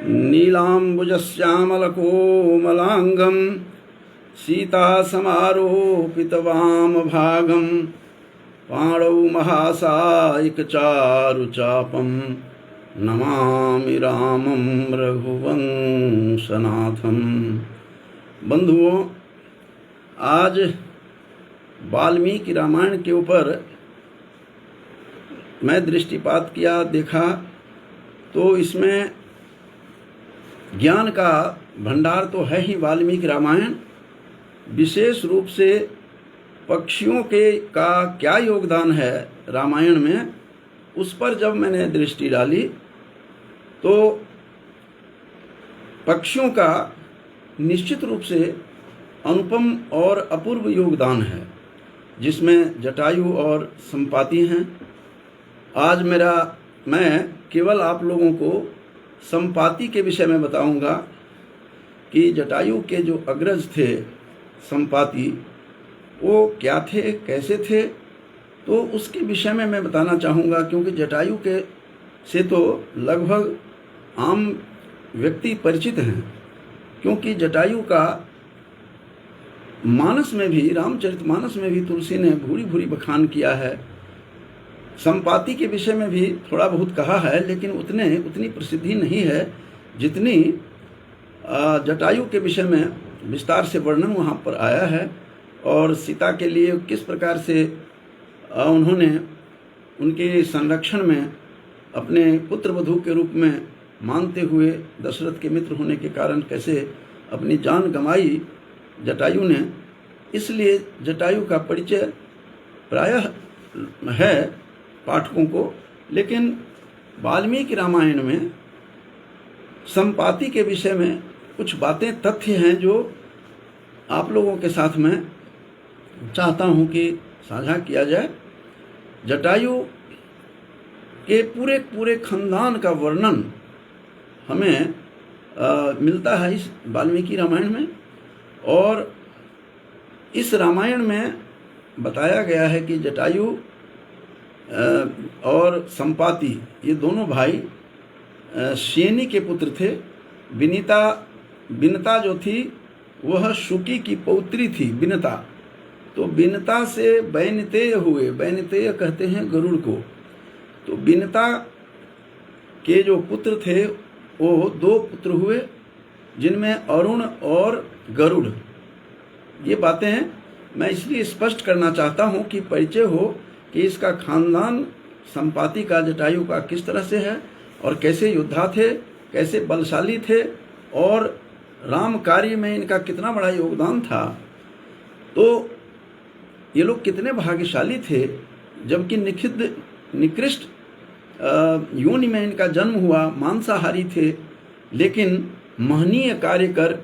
नीलाम्बुजश्यामलकोमलाङ्गं सीतासमारोपितवामभागं पाणौ महासायिकचारुचापं नमामि रामं रघुवंशनाथं। बंधुओं, आज वाल्मीकि रामायण के ऊपर मैं दृष्टिपात किया, देखा तो इसमें ज्ञान का भंडार तो है ही वाल्मीकि रामायण। विशेष रूप से पक्षियों के का क्या योगदान है रामायण में, उस पर जब मैंने दृष्टि डाली तो पक्षियों का निश्चित रूप से अनुपम और अपूर्व योगदान है, जिसमें जटायु और संपाति हैं। आज मैं केवल आप लोगों को संपाति के विषय में बताऊंगा कि जटायु के जो अग्रज थे संपाति, वो क्या थे, कैसे थे, तो उसके विषय में मैं बताना चाहूँगा। क्योंकि जटायु के से तो लगभग आम व्यक्ति परिचित हैं, क्योंकि जटायु का मानस में भी, रामचरितमानस में भी तुलसी ने भूरी भूरी बखान किया है। संपाति के विषय में भी थोड़ा बहुत कहा है, लेकिन उतनी प्रसिद्धि नहीं है जितनी जटायु के विषय में विस्तार से वर्णन वहाँ पर आया है। और सीता के लिए किस प्रकार से उन्होंने उनके संरक्षण में अपने पुत्र वधू के रूप में मानते हुए दशरथ के मित्र होने के कारण कैसे अपनी जान गंवाई जटायु ने, इसलिए जटायु का परिचय प्रायः है पाठकों को। लेकिन वाल्मीकि रामायण में संपाति के विषय में कुछ बातें, तथ्य हैं जो आप लोगों के साथ में चाहता हूं कि साझा किया जाए। जटायु के पूरे खानदान का वर्णन हमें मिलता है इस वाल्मीकि रामायण में। और इस रामायण में बताया गया है कि जटायु और संपाति ये दोनों भाई शेनी के पुत्र थे। बिनता जो थी वह शुकी की पौत्री थी, बिनता। तो बिनता से बैनतेय हुए, बैनतेय कहते हैं गरुड़ को। तो बिनता के जो पुत्र थे वो 2 पुत्र हुए, जिनमें अरुण और गरुड़। ये बातें मैं इसलिए स्पष्ट करना चाहता हूँ कि परिचय हो कि इसका खानदान संपाति का, जटायु का किस तरह से है और कैसे योद्धा थे, कैसे बलशाली थे और राम कार्य में इनका कितना बड़ा योगदान था। तो ये लोग कितने भाग्यशाली थे, जबकि निकृष्ट योनि में इनका जन्म हुआ, मांसाहारी थे, लेकिन महनीय कार्य कर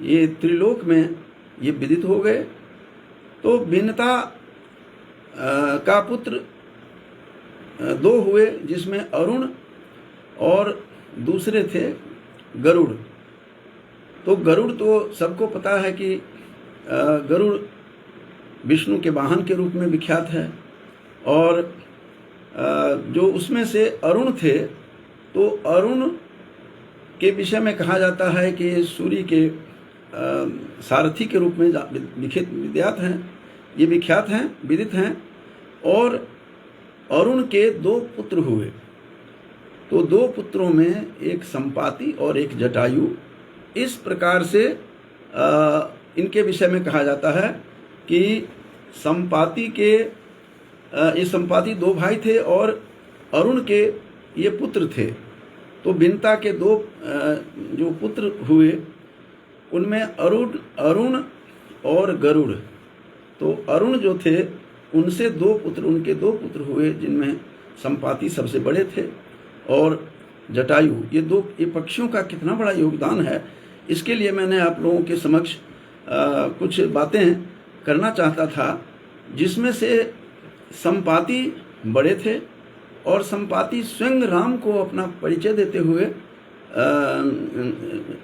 ये त्रिलोक में ये विदित हो गए। तो बिनता का पुत्र 2 हुए, जिसमें अरुण और दूसरे थे गरुड़। तो गरुड़ तो सबको पता है कि गरुड़ विष्णु के वाहन के रूप में विख्यात है। और जो उसमें से अरुण थे, तो अरुण के विषय में कहा जाता है कि सूर्य के सारथी के रूप में विख्यात हैं, विदित हैं। और अरुण के 2 पुत्र हुए। तो 2 पुत्रों में एक संपाति और एक जटायु। इस प्रकार से इनके विषय में कहा जाता है कि ये संपाति 2 भाई थे और अरुण के ये पुत्र थे। तो बिनता के 2 जो पुत्र हुए, उनमें अरुण और गरुड़। तो अरुण जो थे उनके 2 पुत्र हुए, जिनमें संपाति सबसे बड़े थे और जटायु। ये पक्षियों का कितना बड़ा योगदान है, इसके लिए मैंने आप लोगों के समक्ष कुछ बातें करना चाहता था, जिसमें से संपाति बड़े थे और संपाति स्वयं राम को अपना परिचय देते हुए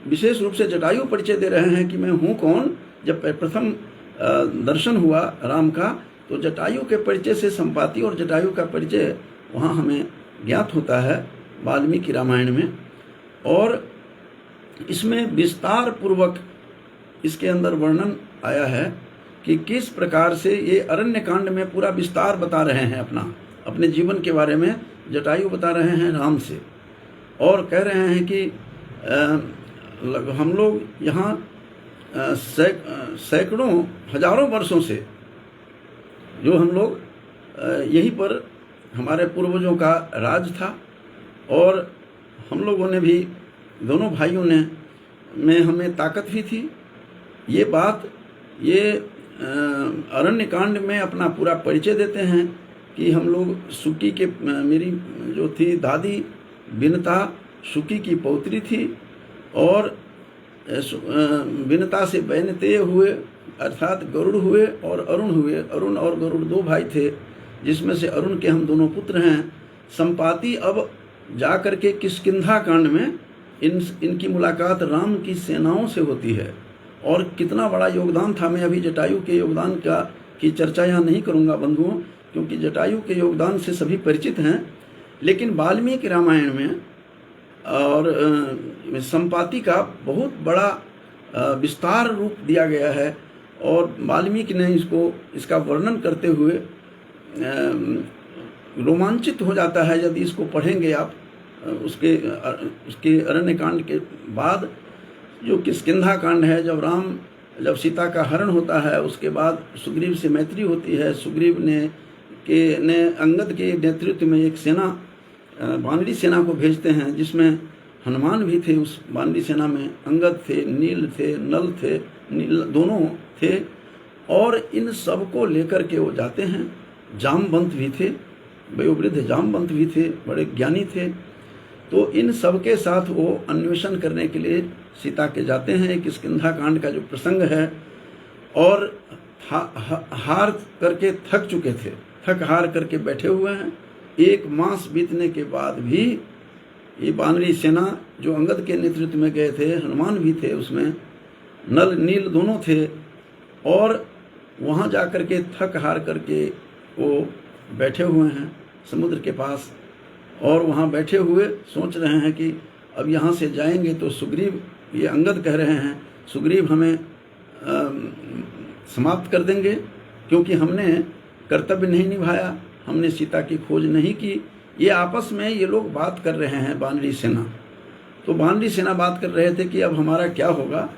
विशेष रूप से जटायु परिचय दे रहे हैं कि मैं हूँ कौन। जब प्रथम दर्शन हुआ राम का, तो जटायु के परिचय से संपाति और जटायु का परिचय वहाँ हमें ज्ञात होता है वाल्मीकि रामायण में। और इसमें विस्तार पूर्वक इसके अंदर वर्णन आया है कि किस प्रकार से ये अरण्य कांड में पूरा विस्तार बता रहे हैं अपने जीवन के बारे में जटायु बता रहे हैं राम से, और कह रहे हैं कि हम लोग यहाँ सैकड़ों हजारों वर्षों से जो हम लोग यहीं पर हमारे पूर्वजों का राज था, और हम लोगों ने भी दोनों भाइयों ने में हमें ताकत भी थी। ये बात ये अरण्य कांड में अपना पूरा परिचय देते हैं कि हम लोग सुकी के, मेरी जो थी दादी बिनता सुकी की पौत्री थी, और बिनता से बैनतेय हुए अर्थात गरुड़ हुए और अरुण हुए। अरुण और गरुड़ दो भाई थे, जिसमें से अरुण के हम दोनों पुत्र हैं। संपाति अब जा कर के किष्किंधा कांड में इनकी मुलाकात राम की सेनाओं से होती है, और कितना बड़ा योगदान था। मैं अभी जटायु के योगदान की चर्चा यहाँ नहीं करूँगा बंधुओं, क्योंकि जटायु के योगदान से सभी परिचित हैं, लेकिन वाल्मीकि रामायण में और संपाति का बहुत बड़ा विस्तार रूप दिया गया है, और वाल्मीकि ने इसका वर्णन करते हुए रोमांचित हो जाता है यदि इसको पढ़ेंगे आप। उसके अरण्य कांड के बाद जो किष्किंधा कांड है, जब सीता का हरण होता है, उसके बाद सुग्रीव से मैत्री होती है। सुग्रीव ने अंगद के नेतृत्व में एक सेना, वानरी सेना को भेजते हैं, जिसमें हनुमान भी थे। उस वानरी सेना में अंगद थे, नील थे, नल थे, नील दोनों थे, और इन सब को लेकर के वो जाते हैं। जामवंत भी थे, वयोवृद्ध जामवंत भी थे, बड़े ज्ञानी थे। तो इन सब के साथ वो अन्वेषण करने के लिए सीता के जाते हैं। किष्किंधा कांड का जो प्रसंग है, और हार करके थक चुके थे, थक हार करके बैठे हुए हैं। 1 मास बीतने के बाद भी ये वानरी सेना जो अंगद के नेतृत्व में गए थे, हनुमान भी थे उसमें, नल नील दोनों थे, और वहाँ जा कर के थक हार करके वो बैठे हुए हैं समुद्र के पास, और वहाँ बैठे हुए सोच रहे हैं कि अब यहाँ से जाएंगे तो सुग्रीव, ये अंगद कह रहे हैं, सुग्रीव हमें समाप्त कर देंगे, क्योंकि हमने कर्तव्य नहीं निभाया, हमने सीता की खोज नहीं की। ये आपस में ये लोग बात कर रहे हैं, वानरी सेना। तो वानरी सेना बात कर रहे थे कि अब हमारा क्या होगा,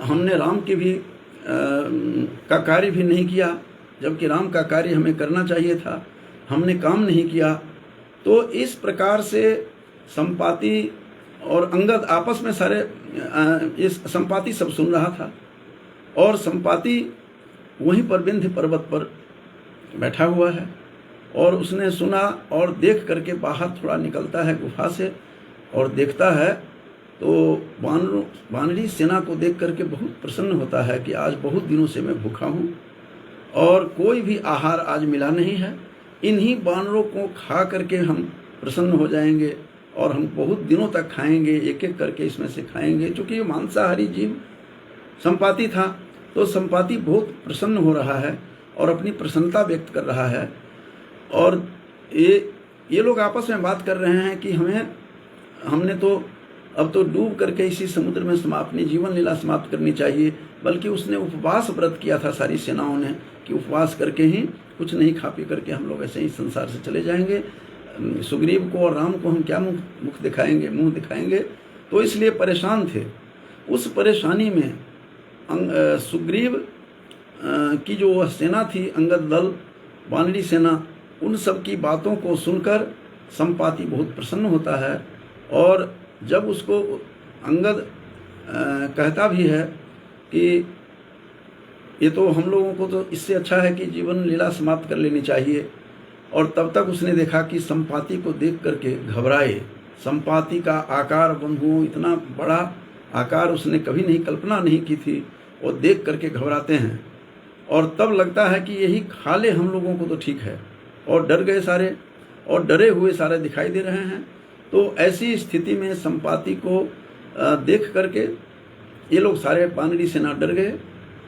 हमने राम के भी का कार्य भी नहीं किया, जबकि राम का कार्य हमें करना चाहिए था, हमने काम नहीं किया। तो इस प्रकार से संपाति और अंगद आपस में सारे, इस संपाति सब सुन रहा था, और संपाति वहीं पर विंध्य पर्वत पर बैठा हुआ है, और उसने सुना और देख करके बाहर थोड़ा निकलता है गुफा से, और देखता है तो वानरी सेना को देख करके बहुत प्रसन्न होता है कि आज बहुत दिनों से मैं भूखा हूँ, और कोई भी आहार आज मिला नहीं है। इन्हीं वानरों को खा करके हम प्रसन्न हो जाएंगे, और हम बहुत दिनों तक खाएंगे, एक एक करके इसमें से खाएंगे। चूँकि ये मांसाहारी जीव संपाति था, तो संपाति बहुत प्रसन्न हो रहा है और अपनी प्रसन्नता व्यक्त कर रहा है। और ये लोग आपस में बात कर रहे हैं कि हमने तो अब तो डूब करके इसी समुद्र में अपनी जीवन लीला समाप्त करनी चाहिए। बल्कि उसने उपवास व्रत किया था सारी सेनाओं ने, कि उपवास करके ही कुछ नहीं खा पी करके हम लोग ऐसे ही संसार से चले जाएंगे। सुग्रीव को और राम को हम क्या मुंह दिखाएंगे। तो इसलिए परेशान थे। उस परेशानी में सुग्रीव की जो सेना थी, अंगद दल, वानरी सेना, उन सब की बातों को सुनकर संपाति बहुत प्रसन्न होता है। और जब उसको अंगद कहता भी है कि ये तो हम लोगों को तो इससे अच्छा है कि जीवन लीला समाप्त कर लेनी चाहिए, और तब तक उसने देखा कि संपाति को देख करके घबराए। संपाति का आकार बंधुओं, इतना बड़ा आकार उसने कभी नहीं कल्पना नहीं की थी, और देख करके घबराते हैं। और तब लगता है कि यही खा ले हम लोगों को तो ठीक है, और डर गए सारे, और डरे हुए सारे दिखाई दे रहे हैं। तो ऐसी स्थिति में संपाति को देख करके ये लोग सारे वानरी सेना डर गए।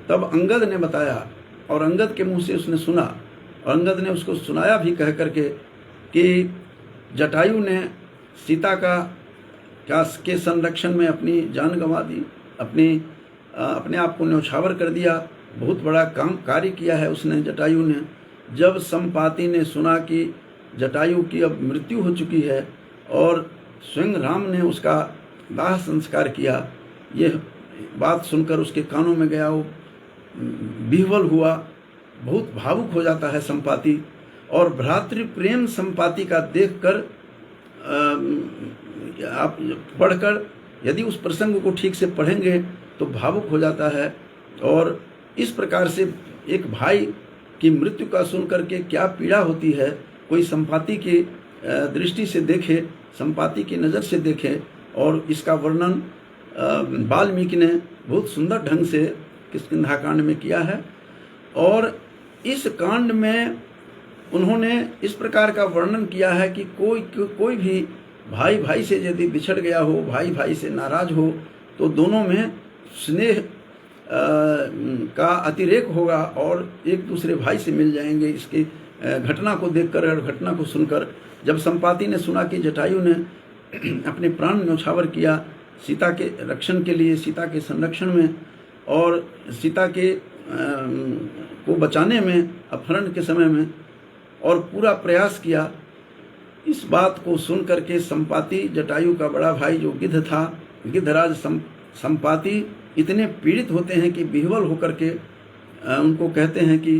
तब अंगद ने बताया, और अंगद के मुंह से उसने सुना, और अंगद ने उसको सुनाया भी कह करके कि जटायु ने सीता का के संरक्षण में अपनी जान गंवा दी, अपने आप को न्यौछावर कर दिया। बहुत बड़ा कार्य किया है उसने, जटायु ने। जब संपाति ने सुना कि जटायु की अब मृत्यु हो चुकी है और स्वयं राम ने उसका दाह संस्कार किया, यह बात सुनकर उसके कानों में गया। वो विह्वल हुआ, बहुत भावुक हो जाता है संपाति। और भ्रातृ प्रेम संपाति का देखकर आप पढ़कर यदि उस प्रसंग को ठीक से पढ़ेंगे तो भावुक हो जाता है। और इस प्रकार से एक भाई की मृत्यु का सुनकर के क्या पीड़ा होती है, कोई संपाति की दृष्टि से देखे, संपाति की नज़र से देखे। और इसका वर्णन वाल्मीकि ने बहुत सुंदर ढंग से किष्किंधा कांड में किया है। और इस कांड में उन्होंने इस प्रकार का वर्णन किया है कि कोई भी भाई भाई से यदि बिछड़ गया हो, भाई भाई से नाराज हो, तो दोनों में स्नेह का अतिरेक होगा और एक दूसरे भाई से मिल जाएंगे। इसकी घटना को देखकर और घटना को सुनकर जब संपाति ने सुना कि जटायु ने अपने प्राण न्यौछावर किया सीता के रक्षण के लिए, सीता के संरक्षण में और सीता के को बचाने में, अपहरण के समय में, और पूरा प्रयास किया, इस बात को सुन करके संपाति, जटायु का बड़ा भाई जो गिद्ध था, गिद्धराज संपाति इतने पीड़ित होते हैं कि विह्वल होकर के उनको कहते हैं कि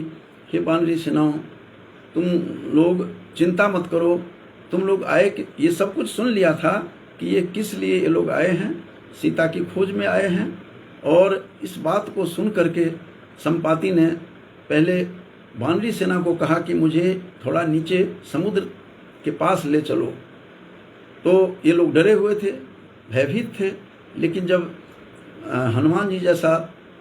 हे वानरी सेनाओं, तुम लोग चिंता मत करो, तुम लोग आए कि ये सब कुछ सुन लिया था कि ये किस लिए ये लोग आए हैं, सीता की खोज में आए हैं। और इस बात को सुन करके संपाति ने पहले वानरी सेना को कहा कि मुझे थोड़ा नीचे समुद्र के पास ले चलो। तो ये लोग डरे हुए थे, भयभीत थे। लेकिन जब हनुमान जी जैसा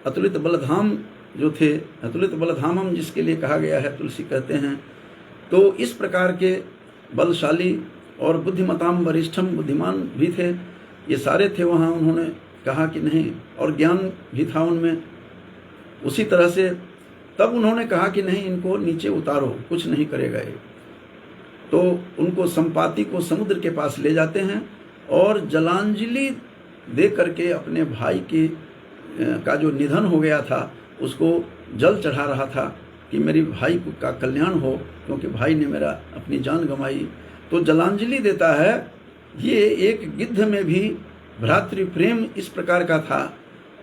अतुलित बलधाम जो थे, अतुलित बलधामम जिसके लिए कहा गया है, तुलसी कहते हैं, तो इस प्रकार के बलशाली और बुद्धिमताम वरिष्ठम, बुद्धिमान भी थे, ये सारे थे वहाँ। उन्होंने कहा कि नहीं, और ज्ञान भी था उनमें। उसी तरह से तब उन्होंने कहा कि नहीं, इनको नीचे उतारो, कुछ नहीं करेगा ये। तो उनको संपाति को समुद्र के पास ले जाते हैं और जलांजलि दे करके अपने भाई का जो निधन हो गया था उसको जल चढ़ा रहा था कि मेरे भाई का कल्याण हो, क्योंकि भाई ने मेरा अपनी जान गंवाई। तो जलांजलि देता है। ये एक गिद्ध में भी भ्रातृ प्रेम इस प्रकार का था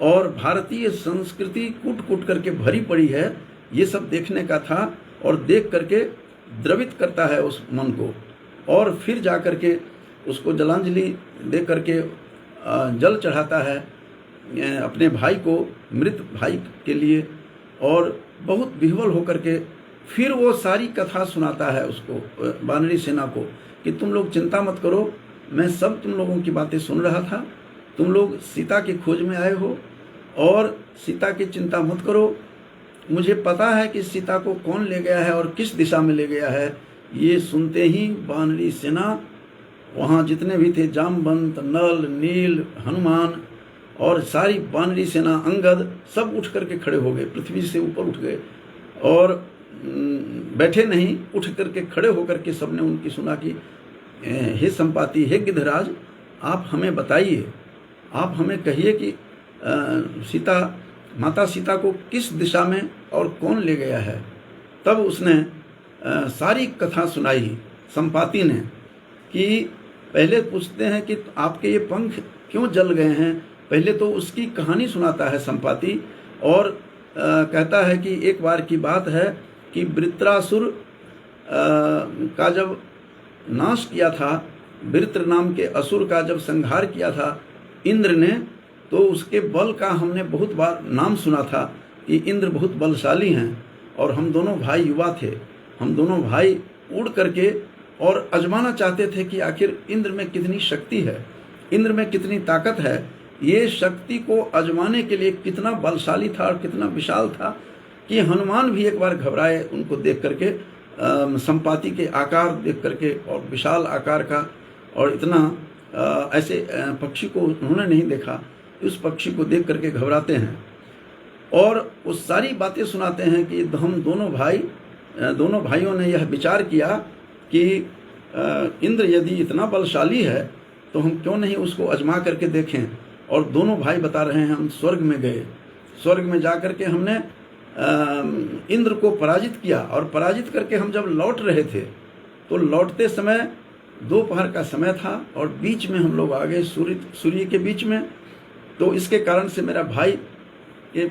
और भारतीय संस्कृति कूट कूट करके भरी पड़ी है, ये सब देखने का था। और देख करके द्रवित करता है उस मन को, और फिर जा करके उसको जलांजलि दे करके जल चढ़ाता है अपने भाई को, मृत भाई के लिए। और बहुत विह्वल होकर के फिर वो सारी कथा सुनाता है उसको, वानरी सेना को, कि तुम लोग चिंता मत करो, मैं सब तुम लोगों की बातें सुन रहा था, तुम लोग सीता की खोज में आए हो और सीता की चिंता मत करो। मुझे पता है कि सीता को कौन ले गया है और किस दिशा में ले गया है। ये सुनते ही वानरी सेना, वहाँ जितने भी थे, जामवंत, नल, नील, हनुमान और सारी वानरी सेना, अंगद, सब उठ करके खड़े हो गए, पृथ्वी से ऊपर उठ गए और बैठे नहीं, उठ करके खड़े होकर के सबने उनकी सुना कि हे संपाति, हे गिद्धराज, आप हमें बताइए, आप हमें कहिए कि माता सीता को किस दिशा में और कौन ले गया है। तब उसने सारी कथा सुनाई संपाति ने, कि पहले पूछते हैं कि आपके ये पंख क्यों जल गए हैं। पहले तो उसकी कहानी सुनाता है संपाति और कहता है कि एक बार की बात है कि वृत्रासुर का जब नाश किया था, वृत्र नाम के असुर का जब संहार किया था इंद्र ने, तो उसके बल का हमने बहुत बार नाम सुना था कि इंद्र बहुत बलशाली हैं। और हम दोनों भाई युवा थे, हम दोनों भाई उड़ करके और आजमाना चाहते थे कि आखिर इंद्र में कितनी शक्ति है, इंद्र में कितनी ताकत है। ये शक्ति को आजमाने के लिए कितना बलशाली था और कितना विशाल था कि हनुमान भी एक बार घबराए उनको देख करके, संपाति के आकार देख करके, और विशाल आकार का, और इतना ऐसे पक्षी को उन्होंने नहीं देखा। उस पक्षी को देख करके घबराते हैं और वो सारी बातें सुनाते हैं कि हम दोनों भाइयों ने यह विचार किया कि इंद्र यदि इतना बलशाली है तो हम क्यों नहीं उसको आजमा करके देखें। और दोनों भाई बता रहे हैं हम स्वर्ग में गए, स्वर्ग में जा करके हमने इंद्र को पराजित किया, और पराजित करके हम जब लौट रहे थे तो लौटते समय दोपहर का समय था और बीच में हम लोग आ गए सूर्य के बीच में। तो इसके कारण से मेरा भाई के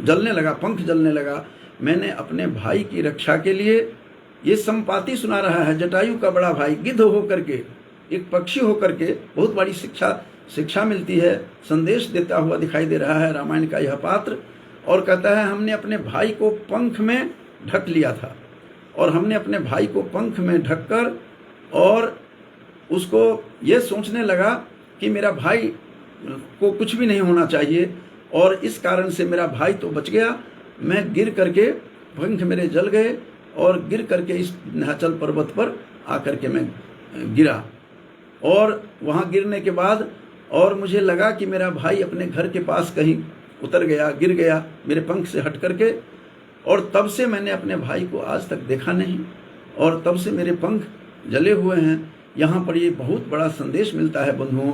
जलने लगा, पंख जलने लगा। मैंने अपने भाई की रक्षा के लिए, ये संपाति सुना रहा है, जटायु का बड़ा भाई गिद्ध होकर के, एक पक्षी होकर के, बहुत बड़ी शिक्षा मिलती है, संदेश देता हुआ दिखाई दे रहा है रामायण का यह पात्र। और कहता है हमने अपने भाई को पंख में ढक लिया था, और हमने अपने भाई को पंख में ढककर और उसको ये सोचने लगा कि मेरा भाई को कुछ भी नहीं होना चाहिए, और इस कारण से मेरा भाई तो बच गया। मैं गिर करके, पंख मेरे जल गए और गिर करके इस नीलाचल पर्वत पर आकर के मैं गिरा। और वहाँ गिरने के बाद और मुझे लगा कि मेरा भाई अपने घर के पास कहीं उतर गया, गिर गया मेरे पंख से हट करके। और तब से मैंने अपने भाई को आज तक देखा नहीं, और तब से मेरे पंख जले हुए हैं। यहाँ पर ये बहुत बड़ा संदेश मिलता है बंधुओं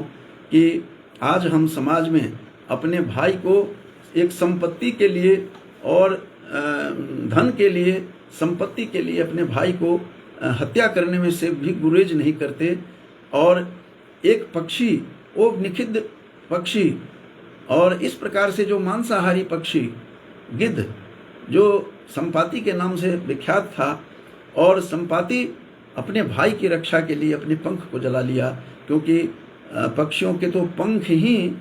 कि आज हम समाज में अपने भाई को एक संपत्ति के लिए और धन के लिए, संपत्ति के लिए अपने भाई को हत्या करने में से भी गुरेज नहीं करते। और एक पक्षी, वो निषिद्ध पक्षी, और इस प्रकार से जो मांसाहारी पक्षी गिद्ध, जो संपाति के नाम से विख्यात था, और संपाति अपने भाई की रक्षा के लिए अपने पंख को जला लिया, क्योंकि पक्षियों के तो पंख ही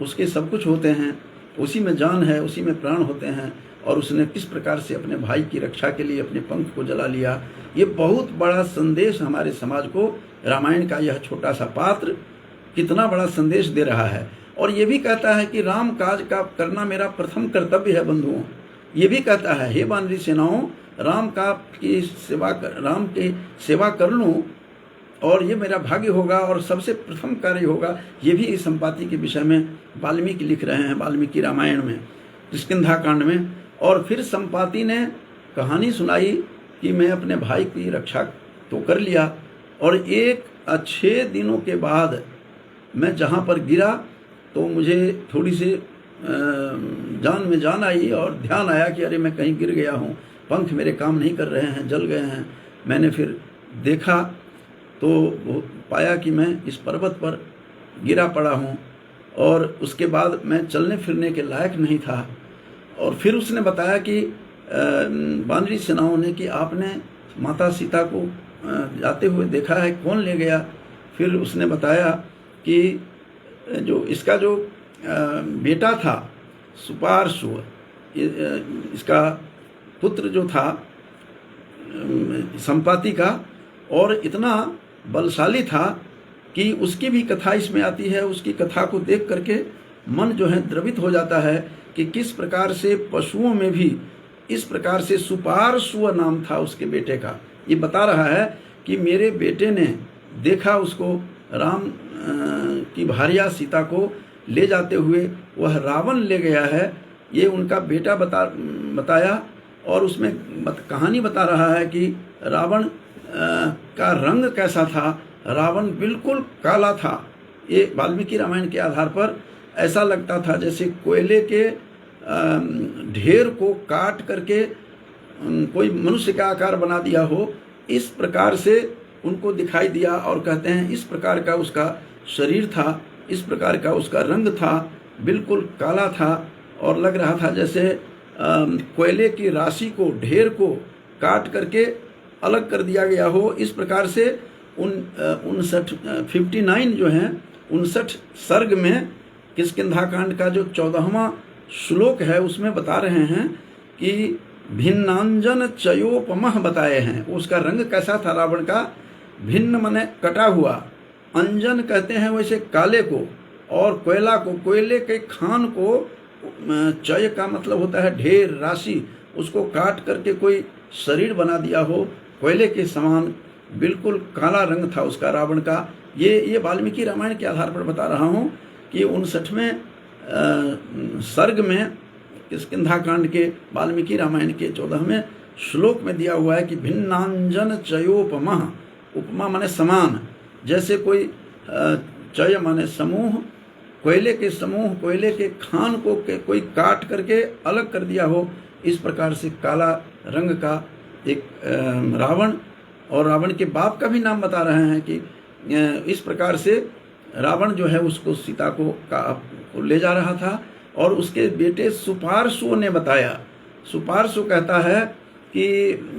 उसके सब कुछ होते हैं, उसी में जान है, उसी में प्राण होते हैं। और उसने किस प्रकार से अपने भाई की रक्षा के लिए अपने पंख को जला लिया। ये बहुत बड़ा संदेश हमारे समाज को रामायण का यह छोटा सा पात्र कितना बड़ा संदेश दे रहा है। और ये भी कहता है कि राम काज का करना मेरा प्रथम कर्तव्य है बंधुओं। ये भी कहता है, हे वानरी सेनाओं, राम की सेवा कर लूँ और ये मेरा भाग्य होगा और सबसे प्रथम कार्य होगा। ये भी इस संपाति के विषय में वाल्मीकि लिख रहे हैं, वाल्मीकि रामायण में, किष्किंधा कांड में। और फिर संपाति ने कहानी सुनाई कि मैं अपने भाई की रक्षा तो कर लिया, और 6 दिनों के बाद मैं जहाँ पर गिरा तो मुझे थोड़ी सी जान में जान आई और ध्यान आया कि अरे मैं कहीं गिर गया हूँ, पंख मेरे काम नहीं कर रहे हैं, जल गए हैं। मैंने फिर देखा तो पाया कि मैं इस पर्वत पर गिरा पड़ा हूँ, और उसके बाद मैं चलने फिरने के लायक नहीं था। और फिर उसने बताया कि वानरी सेनाओं ने कि आपने माता सीता को जाते हुए देखा है, कौन ले गया? फिर उसने बताया कि जो इसका जो बेटा था सुपार्श्व, इसका पुत्र जो था संपाति का, और इतना बलशाली था कि उसकी भी कथा इसमें आती है। उसकी कथा को देख करके मन जो है द्रवित हो जाता है कि किस प्रकार से पशुओं में भी इस प्रकार से सुपार्श्व नाम था उसके बेटे का। ये बता रहा है कि मेरे बेटे ने देखा उसको, राम की भार्या सीता को ले जाते हुए, वह रावण ले गया है, ये उनका बेटा बताया। और उसमें कहानी बता रहा है कि रावण का रंग कैसा था। रावण बिल्कुल काला था। ये वाल्मीकि रामायण के आधार पर ऐसा लगता था जैसे कोयले के ढेर को काट करके कोई मनुष्य का आकार बना दिया हो, इस प्रकार से उनको दिखाई दिया। और कहते हैं इस प्रकार का उसका शरीर था, इस प्रकार का उसका रंग था, बिल्कुल काला था, और लग रहा था जैसे कोयले की राशि को, ढेर को काट करके अलग कर दिया गया हो। इस प्रकार से 59 जो हैं 59 सर्ग में किष्किंधा कांड का जो 14वां श्लोक है उसमें बता रहे हैं कि भिन्नांजन चयोपमः बताए हैं। उसका रंग कैसा था रावण का? भिन्न माने कटा हुआ, अंजन कहते हैं वैसे काले को, और कोयला को, कोयले के खान को, चय का मतलब होता है ढेर, राशि, उसको काट करके कोई शरीर बना दिया हो कोयले के समान, बिल्कुल काला रंग था उसका रावण का। ये वाल्मीकि रामायण के आधार पर बता रहा हूँ कि 59वें सर्ग में किष्किंधा कांड के वाल्मीकि रामायण के 14वें श्लोक में दिया हुआ है कि भिन्नांजन चयोपमा, उपमा माने समान, जैसे कोई चय माने समूह, कोयले के समूह, कोयले के खान को कोई काट करके अलग कर दिया हो, इस प्रकार से काला रंग का एक रावण, और रावण के बाप का भी नाम बता रहे हैं कि इस प्रकार से रावण जो है उसको सीता को ले जा रहा था। और उसके बेटे सुपार्श्व ने बताया, सुपार्श्व कहता है कि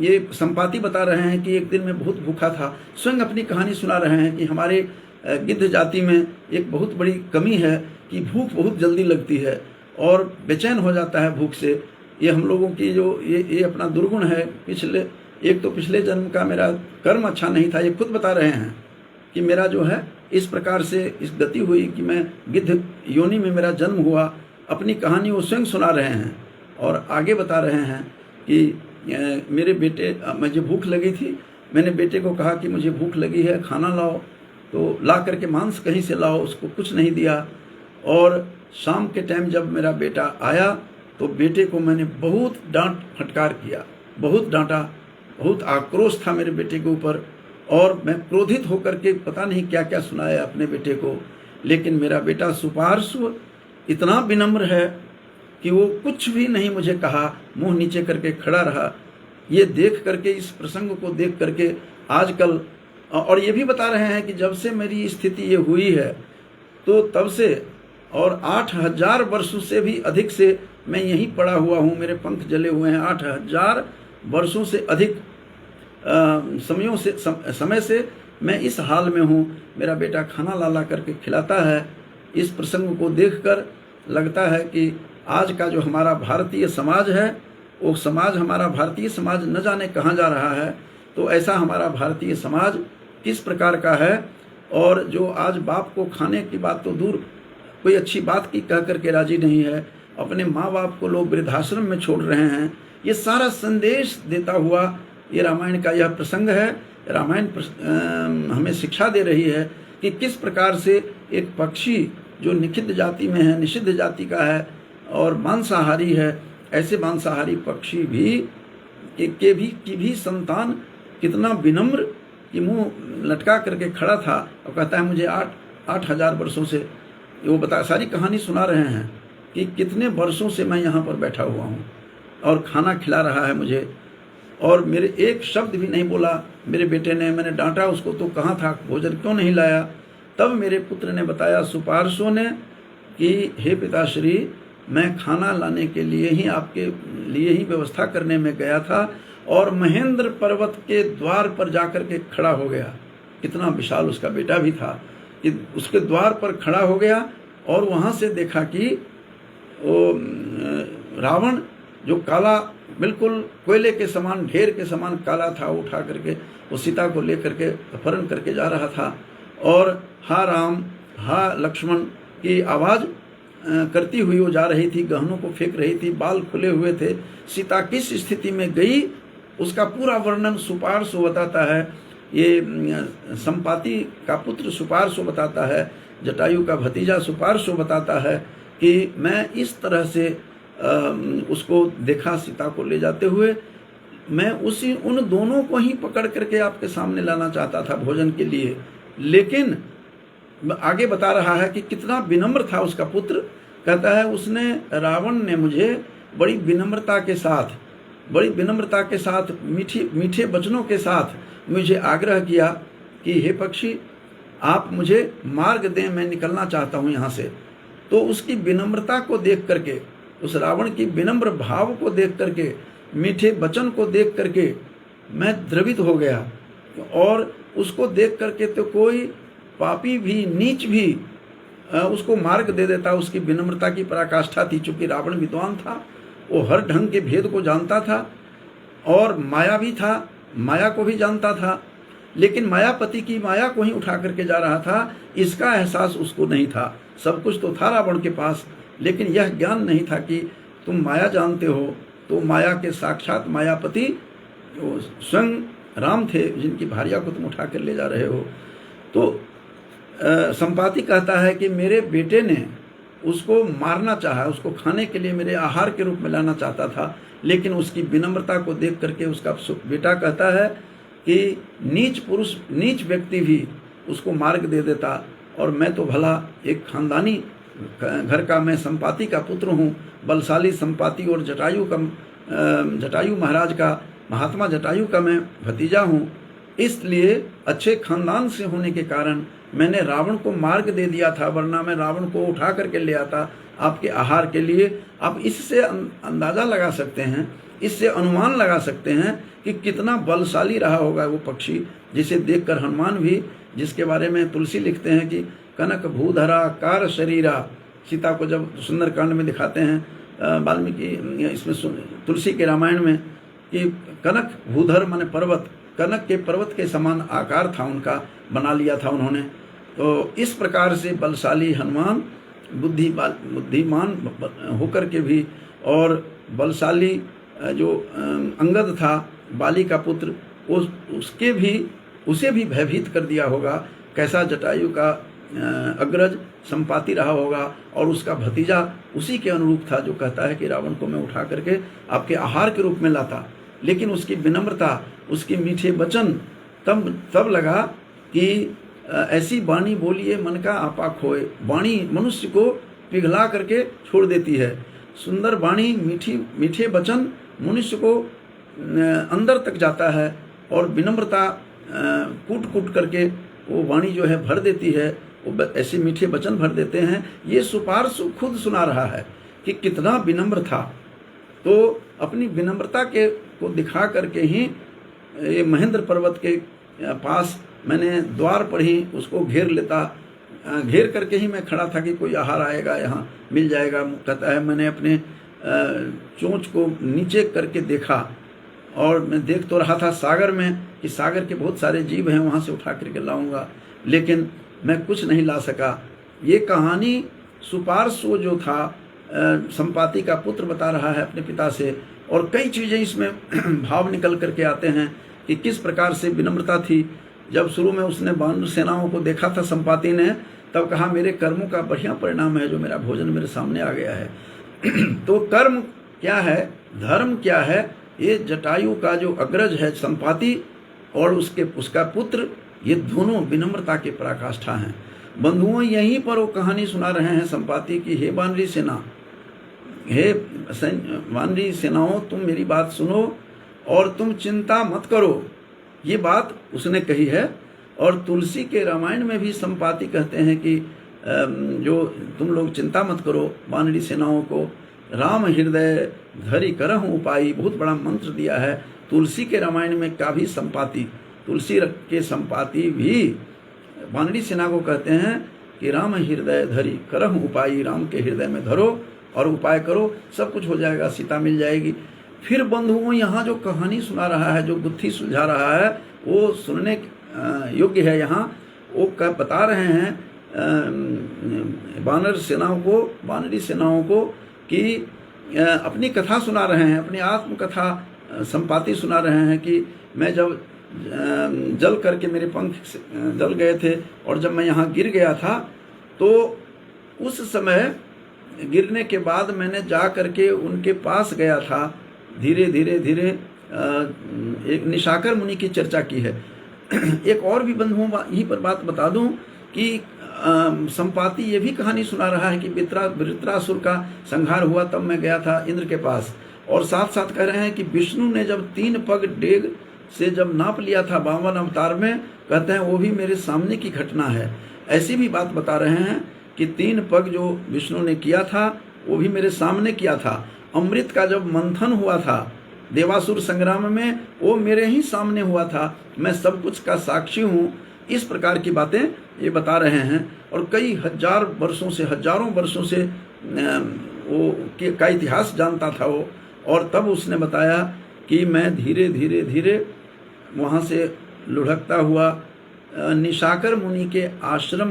ये संपाति बता रहे हैं कि एक दिन मैं बहुत भूखा था, स्वयं अपनी कहानी सुना रहे हैं कि हमारे गिद्ध जाति में एक बहुत बड़ी कमी है कि भूख बहुत जल्दी लगती है और बेचैन हो जाता है भूख से। ये हम लोगों की जो ये अपना दुर्गुण है। पिछले जन्म का मेरा कर्म अच्छा नहीं था, ये खुद बता रहे हैं कि मेरा जो है इस प्रकार से इस गति हुई कि मैं गिद्ध योनि में मेरा जन्म हुआ। अपनी कहानी वो स्वयं सुना रहे हैं और आगे बता रहे हैं कि मेरे बेटे, मुझे भूख लगी थी, मैंने बेटे को कहा कि मुझे भूख लगी है, खाना लाओ, तो ला करके मांस कहीं से लाओ, उसको कुछ नहीं दिया। और शाम के टाइम जब मेरा बेटा आया तो बेटे को मैंने बहुत डांट फटकार किया, बहुत डांटा, बहुत आक्रोश था मेरे बेटे के ऊपर, और मैं क्रोधित होकर के पता नहीं क्या क्या सुनाया अपने बेटे को। लेकिन मेरा बेटा सुपार्श्व इतना विनम्र है कि वो कुछ भी नहीं मुझे कहा, मुंह नीचे करके खड़ा रहा। ये देख करके, इस प्रसंग को देख करके आजकल, और ये भी बता रहे हैं कि जब से मेरी स्थिति ये हुई है तो तब से और 8000 वर्षों से भी अधिक से मैं यहीं पड़ा हुआ हूँ, मेरे पंख जले हुए हैं। 8000 वर्षों से अधिक समय से मैं इस हाल में हूँ। मेरा बेटा खाना ला करके खिलाता है। इस प्रसंग को देखकर लगता है कि आज का जो हमारा भारतीय समाज है, वो समाज, हमारा भारतीय समाज न जाने कहाँ जा रहा है। तो ऐसा हमारा भारतीय समाज किस प्रकार का है, और जो आज बाप को खाने की बात तो दूर, कोई अच्छी बात की कह करके राजी नहीं है, अपने माँ बाप को लोग वृद्धाश्रम में छोड़ रहे हैं। ये सारा संदेश देता हुआ ये रामायण का यह प्रसंग है। रामायण हमें शिक्षा दे रही है कि किस प्रकार से एक पक्षी जो निषिद्ध जाति में है, निषिद्ध जाति का है और मांसाहारी है, ऐसे मांसाहारी पक्षी भी की भी संतान कितना विनम्र कि मुंह लटका करके खड़ा था और कहता है मुझे 8000 वर्षों से, वो बता सारी कहानी सुना रहे हैं कि कितने वर्षों से मैं यहाँ पर बैठा हुआ हूँ और खाना खिला रहा है मुझे, और मेरे एक शब्द भी नहीं बोला मेरे बेटे ने। मैंने डांटा उसको, तो कहाँ था, भोजन क्यों नहीं लाया? तब मेरे पुत्र ने बताया, सुपार्श्व ने, कि हे पिताश्री, मैं खाना लाने के लिए ही आपके लिए ही व्यवस्था करने में गया था और महेंद्र पर्वत के द्वार पर जाकर के खड़ा हो गया। कितना विशाल उसका बेटा भी था कि उसके द्वार पर खड़ा हो गया और वहाँ से देखा कि वो रावण जो काला, बिल्कुल कोयले के समान, ढेर के समान काला था, उठा करके वो सीता को लेकर के अपहरण करके जा रहा था। और हा राम, हा लक्ष्मण की आवाज़ करती हुई वो जा रही थी, गहनों को फेंक रही थी, बाल खुले हुए थे। सीता किस स्थिति में गई उसका पूरा वर्णन सुपार्श्व बताता है। ये संपाति का पुत्र सुपार्श्व बताता है, जटायु का भतीजा सुपार्श्व बताता है कि मैं इस तरह से उसको देखा सीता को ले जाते हुए। मैं उन दोनों को ही पकड़ करके आपके सामने लाना चाहता था भोजन के लिए, लेकिन आगे बता रहा है कि कितना विनम्र था उसका पुत्र। कहता है उसने, रावण ने मुझे बड़ी विनम्रता के साथ मीठे वचनों के साथ मुझे आग्रह किया कि हे पक्षी, आप मुझे मार्ग दें, मैं निकलना चाहता हूँ यहाँ से। तो उसकी विनम्रता को देख करके, उस रावण की विनम्र भाव को देख करके, मीठे वचन को देख करके मैं द्रवित हो गया। और उसको देख करके तो कोई पापी भी, नीच भी उसको मार्ग दे देता। उसकी विनम्रता की पराकाष्ठा थी। चूंकि रावण विद्वान था, वो हर ढंग के भेद को जानता था और माया भी था, माया को भी जानता था, लेकिन मायापति की माया को ही उठा करके जा रहा था, इसका एहसास उसको नहीं था। सब कुछ तो था रावण के पास, लेकिन यह ज्ञान नहीं था कि तुम माया जानते हो। तो माया के साक्षात मायापति स्वयं राम थे, जिनकी भार्या को तुम उठा कर ले जा रहे हो। तो संपाति कहता है कि मेरे बेटे ने उसको मारना चाहा, उसको खाने के लिए मेरे आहार के रूप में लाना चाहता था, लेकिन उसकी विनम्रता को देख करके उसका बेटा कहता है कि नीच व्यक्ति भी उसको मार्ग दे देता, और मैं तो भला एक खानदानी घर का, मैं संपाति का पुत्र हूँ, बलशाली संपाति और जटायु महाराज का, महात्मा जटायु का मैं भतीजा हूँ। इसलिए अच्छे खानदान से होने के कारण मैंने रावण को मार्ग दे दिया था, वरना मैं रावण को उठा करके ले आता आपके आहार के लिए। आप इससे अंदाज़ा लगा सकते हैं, इससे अनुमान लगा सकते हैं कि कितना बलशाली रहा होगा वो पक्षी, जिसे देखकर हनुमान भी, जिसके बारे में तुलसी लिखते हैं कि कनक भूधरा कार शरीरा, सीता को जब सुंदरकांड में दिखाते हैं वाल्मीकि, इसमें तुलसी के रामायण में, कि कनक भूधर माने पर्वत, कनक के पर्वत के समान आकार था उनका, बना लिया था उन्होंने। तो इस प्रकार से बलशाली हनुमान बुद्धिमान होकर के भी, और बलशाली जो अंगद था बाली का पुत्र, उसे भी भयभीत कर दिया होगा। कैसा जटायु का अग्रज संपाति रहा होगा, और उसका भतीजा उसी के अनुरूप था, जो कहता है कि रावण को मैं उठा करके आपके आहार के रूप में लाता। लेकिन उसकी विनम्रता, उसके मीठे वचन, तब लगा कि ऐसी वाणी बोलिए मन का आपा खोए। वाणी मनुष्य को पिघला करके छोड़ देती है। सुंदर वाणी, मीठे वचन मनुष्य को अंदर तक जाता है, और विनम्रता कूट कूट करके वो वाणी जो है भर देती है, वो ऐसे मीठे वचन भर देते हैं। ये सुपार्श्व खुद सुना रहा है कि कितना विनम्र था। तो अपनी विनम्रता को दिखा करके ही ये महेंद्र पर्वत के पास मैंने द्वार पर ही उसको घेर करके ही मैं खड़ा था कि कोई आहार आएगा, यहाँ मिल जाएगा। कहता है मैंने अपने चोंच को नीचे करके देखा, और मैं देख तो रहा था सागर में कि सागर के बहुत सारे जीव हैं, वहाँ से उठा करके लाऊंगा, लेकिन मैं कुछ नहीं ला सका। ये कहानी सुपार्श्व जो था संपाति का पुत्र बता रहा है अपने पिता से, और कई चीज़ें इसमें भाव निकल करके आते हैं कि किस प्रकार से विनम्रता थी। जब शुरू में उसने वानर सेनाओं को देखा था संपाति ने, तब कहा मेरे कर्मों का बढ़िया परिणाम है जो मेरा भोजन मेरे सामने आ गया है। तो कर्म क्या है, धर्म क्या है, ये जटायु का जो अग्रज है संपाति और उसका पुत्र, ये दोनों विनम्रता के पराकाष्ठा हैं। बंधुओं, यहीं पर वो कहानी सुना रहे हैं संपाति की, हे वानरी सेना, हे वानरी सेनाओं, तुम मेरी बात सुनो और तुम चिंता मत करो। ये बात उसने कही है। और तुलसी के रामायण में भी संपाति कहते हैं कि जो तुम लोग चिंता मत करो वानरी सेनाओं को, राम हृदय धरि करहु उपाई, बहुत बड़ा मंत्र दिया है तुलसी के रामायण में का भी संपाति, तुलसी के संपाति भी वानरी सेना को कहते हैं कि राम हृदय धरि करहु उपाई, राम के हृदय में धरो और उपाय करो, सब कुछ हो जाएगा, सीता मिल जाएगी। फिर बंधुओं, यहाँ जो कहानी सुना रहा है, जो गुत्थी सुलझा रहा है, वो सुनने योग्य है। यहाँ वो बता रहे हैं वानरी सेनाओं को कि अपनी कथा सुना रहे हैं, अपनी आत्मकथा संपाति सुना रहे हैं कि मैं जब जल करके मेरे पंख जल गए थे और जब मैं यहाँ गिर गया था, तो उस समय गिरने के बाद मैंने जा करके उनके पास गया था। धीरे धीरे धीरे एक निशाकर मुनि की चर्चा की है। एक और भी बंधुओं यहीं पर बात बता दूं कि संपाति ये भी कहानी सुना रहा है कि वृत्रासुर का संहार हुआ तब मैं गया था इंद्र के पास, और साथ साथ कह रहे हैं कि विष्णु ने जब 3 पग डेग से जब नाप लिया था 52 अवतार में, कहते हैं वो भी मेरे सामने की घटना है। ऐसी भी बात बता रहे हैं कि 3 पग जो विष्णु ने किया था वो भी मेरे सामने किया था। अमृत का जब मंथन हुआ था देवासुर संग्राम में, वो मेरे ही सामने हुआ था, मैं सब कुछ का साक्षी हूँ। इस प्रकार की बातें ये बता रहे हैं। और कई हजारों वर्षों से वो का इतिहास जानता था वो, और तब उसने बताया कि मैं धीरे धीरे धीरे वहाँ से लुढ़कता हुआ निशाकर मुनि के आश्रम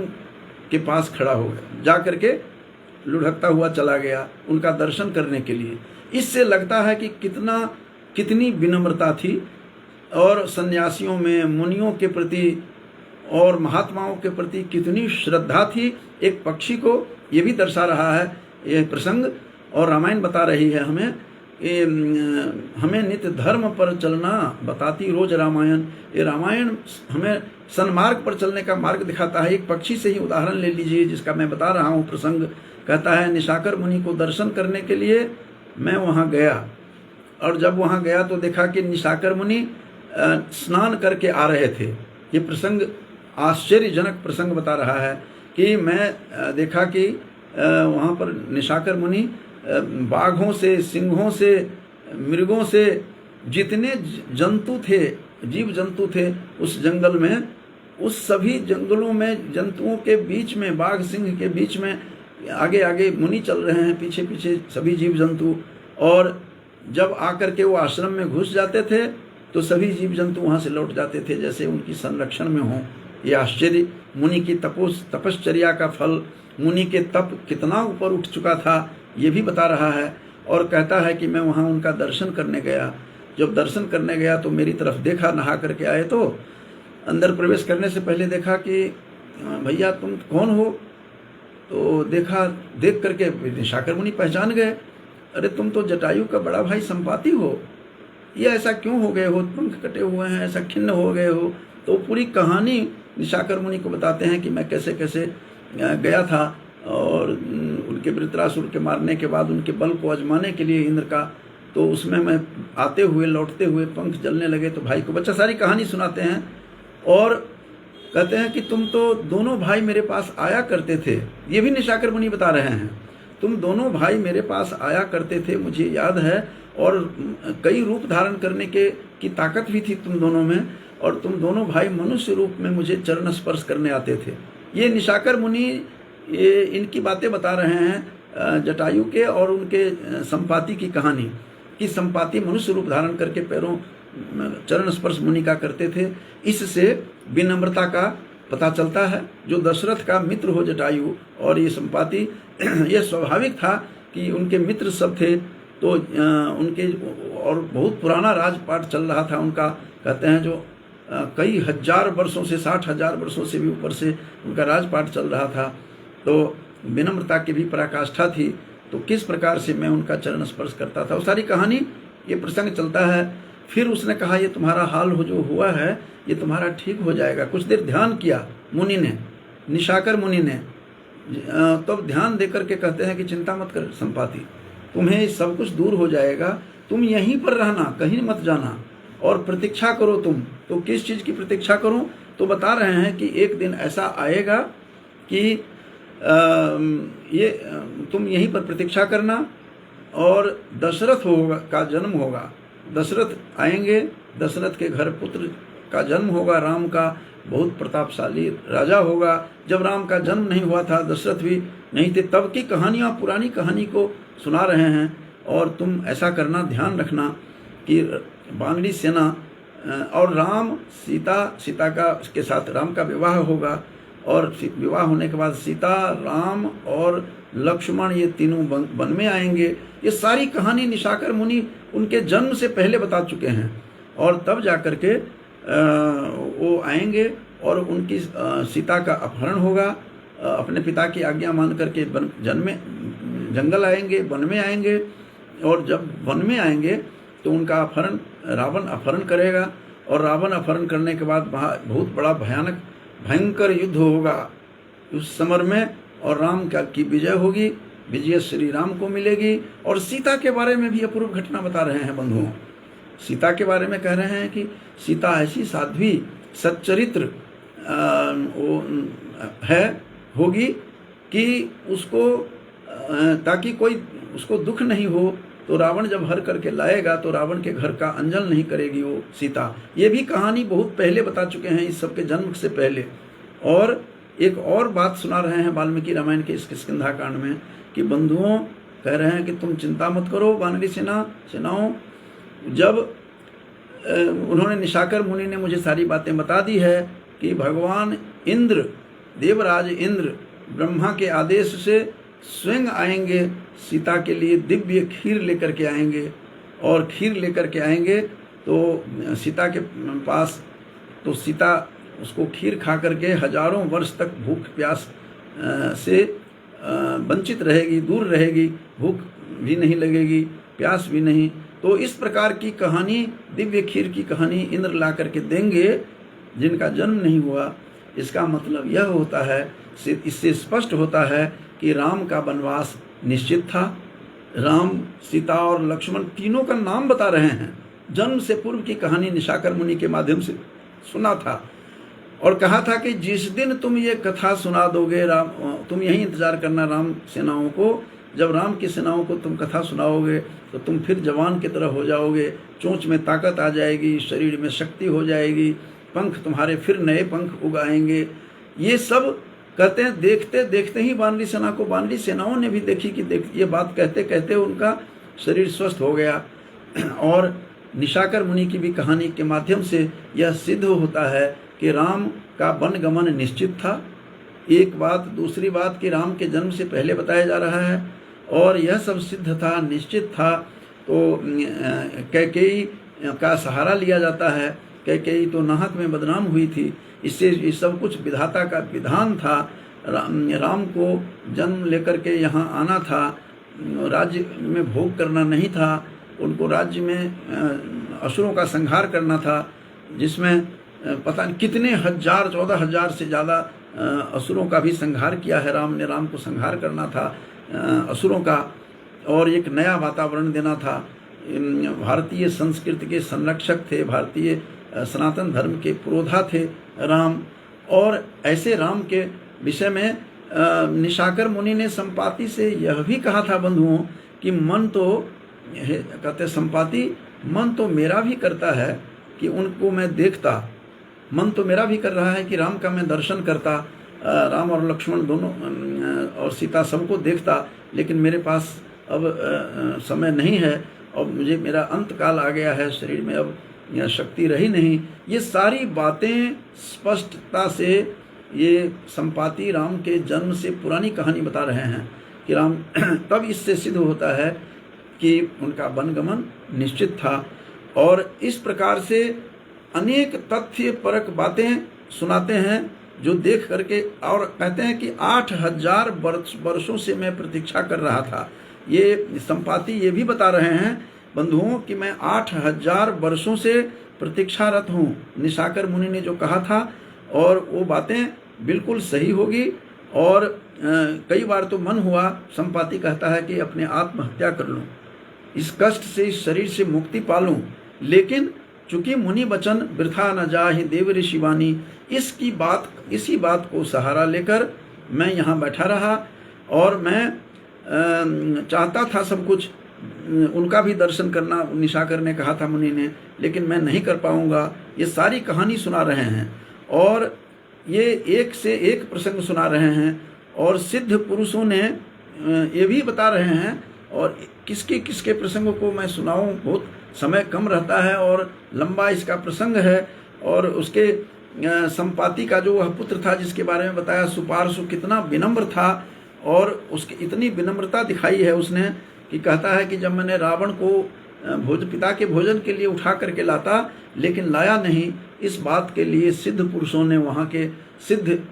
के पास खड़ा हो गया, जा करके लुढ़कता हुआ चला गया उनका दर्शन करने के लिए। इससे लगता है कि कितनी विनम्रता थी, और सन्यासियों में, मुनियों के प्रति और महात्माओं के प्रति कितनी श्रद्धा थी। एक पक्षी को ये भी दर्शा रहा है ये प्रसंग, और रामायण बता रही है हमें हमें नित्य धर्म पर चलना बताती रोज रामायण। ये रामायण हमें सन्मार्ग पर चलने का मार्ग दिखाता है। एक पक्षी से ही उदाहरण ले लीजिए जिसका मैं बता रहा हूँ प्रसंग। कहता है निशाकर मुनि को दर्शन करने के लिए मैं वहाँ गया, और जब वहाँ गया तो देखा कि निशाकर मुनि स्नान करके आ रहे थे। ये प्रसंग आश्चर्यजनक प्रसंग बता रहा है कि मैं देखा कि वहाँ पर निशाकर मुनि बाघों से, सिंहों से, मृगों से, जितने जंतु थे, जीव जंतु थे उस जंगल में, उस सभी जंगलों में जंतुओं के बीच में, बाघ सिंह के बीच में आगे आगे मुनि चल रहे हैं, पीछे पीछे सभी जीव जंतु। और जब आकर के वो आश्रम में घुस जाते थे तो सभी जीव जंतु वहाँ से लौट जाते थे जैसे उनकी संरक्षण में हों। ये आश्चर्य मुनि की तपश्चर्या का फल, मुनि के तप कितना ऊपर उठ चुका था ये भी बता रहा है। और कहता है कि मैं वहाँ उनका दर्शन करने गया। जब दर्शन करने गया तो मेरी तरफ देखा, नहा करके आए तो अंदर प्रवेश करने से पहले देखा कि भैया तुम कौन हो? तो देखा, देख करके निशाकर मुनि पहचान गए, अरे तुम तो जटायु का बड़ा भाई संपाति हो, ये ऐसा क्यों हो गए हो? पंख कटे हुए हैं, ऐसा खिन्न हो गए हो। तो पूरी कहानी निशाकर मुनि को बताते हैं कि मैं कैसे कैसे गया था, और उनके वृत्रासुर के मारने के बाद उनके बल को आजमाने के लिए इंद्र का, तो उसमें मैं आते हुए लौटते हुए पंख जलने लगे तो भाई को बच्चा सारी कहानी सुनाते हैं। और कहते हैं कि तुम तो दोनों भाई मेरे पास आया करते थे, ये भी निशाकर मुनि बता रहे हैं, तुम दोनों भाई मेरे पास आया करते थे, मुझे याद है, और कई रूप धारण करने की ताकत भी थी तुम दोनों में, और तुम दोनों भाई मनुष्य रूप में मुझे चरण स्पर्श करने आते थे। ये निशाकर मुनि ये इनकी बातें बता रहे हैं जटायु के और उनके संपाति की कहानी, कि संपाति मनुष्य रूप धारण करके पैरों चरण स्पर्श मुनि का करते थे। इससे विनम्रता का पता चलता है। जो दशरथ का मित्र हो जटायु और ये संपाति, ये स्वाभाविक था कि उनके मित्र सब थे, तो उनके और बहुत पुराना राजपाट चल रहा था उनका। कहते हैं जो कई हजार वर्षों से, 60,000 वर्षों से भी ऊपर से उनका राजपाट चल रहा था, तो विनम्रता की भी पराकाष्ठा थी। तो किस प्रकार से मैं उनका चरण स्पर्श करता था, वो सारी कहानी ये प्रसंग चलता है। फिर उसने कहा ये तुम्हारा हाल हो जो हुआ है ये तुम्हारा ठीक हो जाएगा। कुछ देर ध्यान किया मुनि ने, निशाकर मुनि ने, तब ध्यान देकर के कहते हैं कि चिंता मत कर संपाति, तुम्हें सब कुछ दूर हो जाएगा, तुम यहीं पर रहना, कहीं मत जाना, और प्रतीक्षा करो तुम। तो किस चीज़ की प्रतीक्षा करूं? तो बता रहे हैं कि एक दिन ऐसा आएगा कि ये तुम यहीं पर प्रतीक्षा करना, और दशरथ का जन्म होगा, दशरथ आएंगे, दशरथ के घर पुत्र का जन्म होगा, राम का बहुत प्रतापशाली राजा होगा। जब राम का जन्म नहीं हुआ था, दशरथ भी नहीं थे, तब की कहानियाँ, पुरानी कहानी को सुना रहे हैं। और तुम ऐसा करना, ध्यान रखना कि बानरी सेना और राम सीता का के साथ राम का विवाह होगा, और विवाह होने के बाद सीता, राम और लक्ष्मण ये तीनों वन में आएंगे। ये सारी कहानी निशाकर मुनि उनके जन्म से पहले बता चुके हैं, और तब जाकर के वो आएंगे और उनकी सीता का अपहरण होगा। अपने पिता की आज्ञा मान करके जंगल आएंगे, वन में आएंगे, और जब वन में आएंगे तो उनका अपहरण रावण अपहरण करेगा, और रावण अपहरण करने के बाद बहुत बड़ा भयंकर युद्ध होगा उस समर में, और राम की विजय होगी, विजय श्री राम को मिलेगी। और सीता के बारे में भी अपूर्व घटना बता रहे हैं बंधुओं। सीता के बारे में कह रहे हैं कि सीता ऐसी साध्वी सच्चरित्र होगी कि उसको ताकि कोई उसको दुख नहीं हो, तो रावण जब हर करके लाएगा तो रावण के घर का अंजल नहीं करेगी वो सीता। ये भी कहानी बहुत पहले बता चुके हैं, इस सब के जन्म से पहले। और एक और बात सुना रहे हैं वाल्मीकि रामायण के इस किष्किंधा कांड में, कि बंधुओं कह रहे हैं कि तुम चिंता मत करो वानरी सेनाओं। जब उन्होंने, निशाकर मुनि ने मुझे सारी बातें बता दी है कि भगवान इंद्र, देवराज इंद्र ब्रह्मा के आदेश से स्वयं आएंगे, सीता के लिए दिव्य खीर लेकर के आएंगे, और खीर लेकर के आएंगे तो सीता के पास, तो सीता उसको खीर खा करके हजारों वर्ष तक भूख प्यास से वंचित रहेगी, दूर रहेगी, भूख भी नहीं लगेगी, प्यास भी नहीं। तो इस प्रकार की कहानी, दिव्य खीर की कहानी इंद्र ला करके देंगे जिनका जन्म नहीं हुआ। इसका मतलब यह होता है, इससे स्पष्ट होता है कि राम का वनवास निश्चित था। राम, सीता और लक्ष्मण तीनों का नाम बता रहे हैं। जन्म से पूर्व की कहानी निशाकर मुनि के माध्यम से सुना था और कहा था कि जिस दिन तुम ये कथा सुना दोगे, राम, तुम यही इंतजार करना राम सेनाओं को। जब राम की सेनाओं को तुम कथा सुनाओगे तो तुम फिर जवान की तरह हो जाओगे, चोंच में ताकत आ जाएगी, शरीर में शक्ति हो जाएगी, पंख तुम्हारे फिर नए पंख उगाएंगे। ये सब कहते हैं। देखते देखते ही वानरी सेना को, वानरी सेनाओं ने भी देखी कि ये बात कहते कहते उनका शरीर स्वस्थ हो गया। और निशाकर मुनि की भी कहानी के माध्यम से यह सिद्ध होता है कि राम का वनगमन निश्चित था। एक बात। दूसरी बात कि राम के जन्म से पहले बताया जा रहा है और यह सब सिद्ध था, निश्चित था। तो कैकेयी का सहारा लिया जाता है। कैकेयी तो नाहक में बदनाम हुई थी। इससे ये सब कुछ विधाता का विधान था। राम को जन्म लेकर के यहाँ आना था, राज्य में भोग करना नहीं था, उनको राज्य में असुरों का संहार करना था, जिसमें पता नहीं कितने हजार, 14,000 से ज़्यादा असुरों का भी संहार किया है राम ने। राम को संहार करना था असुरों का और एक नया वातावरण देना था। भारतीय संस्कृति के संरक्षक थे, भारतीय सनातन धर्म के पुरोधा थे राम। और ऐसे राम के विषय में निशाकर मुनि ने संपाति से यह भी कहा था बंधुओं कि मन तो, कहते संपाति, मन तो मेरा भी करता है कि उनको मैं देखता, मन तो मेरा भी कर रहा है कि राम का मैं दर्शन करता, राम और लक्ष्मण दोनों और सीता सबको देखता, लेकिन मेरे पास अब समय नहीं है और मुझे, मेरा अंत काल आ गया है, शरीर में अब शक्ति रही नहीं। ये सारी बातें स्पष्टता से ये संपाति राम के जन्म से पुरानी कहानी बता रहे हैं कि राम तब इससे सिद्ध होता है कि उनका वनगमन निश्चित था। और इस प्रकार से अनेक तथ्य परक बातें सुनाते हैं जो देख करके, और कहते हैं कि 8,000 वर्षों से मैं प्रतीक्षा कर रहा था। ये संपाति ये भी बता रहे हैं बंधुओं कि मैं 8,000 वर्षों से प्रतीक्षारत हूँ। निशाकर मुनि ने जो कहा था और वो बातें बिल्कुल सही होगी। और कई बार तो मन हुआ, संपाति कहता है कि अपने आत्महत्या कर लूँ, इस कष्ट से, इस शरीर से मुक्ति पा लूँ, लेकिन चूंकि मुनि वचन वृथा न जाहि देव ऋषि वाणी, इसी बात को सहारा लेकर मैं यहाँ बैठा रहा। और मैं चाहता था सब कुछ, उनका भी दर्शन करना निशाकर ने कहा था मुनि ने, लेकिन मैं नहीं कर पाऊंगा। ये सारी कहानी सुना रहे हैं और ये एक से एक प्रसंग सुना रहे हैं और सिद्ध पुरुषों ने ये भी बता रहे हैं। और किसके किसके प्रसंगों को मैं सुनाऊं, बहुत समय कम रहता है और लंबा इसका प्रसंग है। और उसके संपाति का जो वह पुत्र था जिसके बारे में बताया, सुपार्श्व, कितना विनम्र था और उसकी इतनी विनम्रता दिखाई है उसने कि कहता है कि जब मैंने रावण को पिता के भोजन के लिए उठा करके लाता, लेकिन लाया नहीं, इस बात के लिए सिद्ध पुरुषों ने, वहाँ के सिद्ध